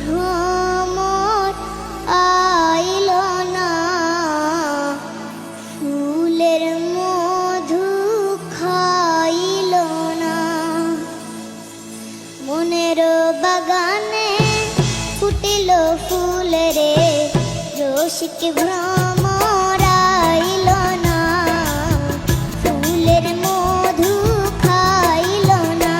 ভ্রমর আইল না, ফুলের মধু খাইল না। মনের বাগানে ফুটিল ফুল রে, রসিক ভ্রমর আইল না, ফুলের মধু খাইল না।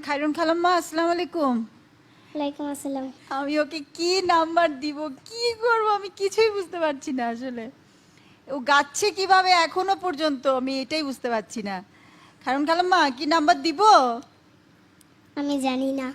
খায়রুন খালাম্মা, আসসালামু আলাইকুম। ওয়ালাইকুম আসসালাম। আমি ওকে কি নাম্বার দিব, কি করব, আমি কিছুই বুঝতে পারছি না। আসলে ও গাচ্ছে কিভাবে এখনো পর্যন্ত আমি এটাই বুঝতে পারছি না। খায়রুন খালাম্মা, কি নাম্বার দিব? আমি জানি না।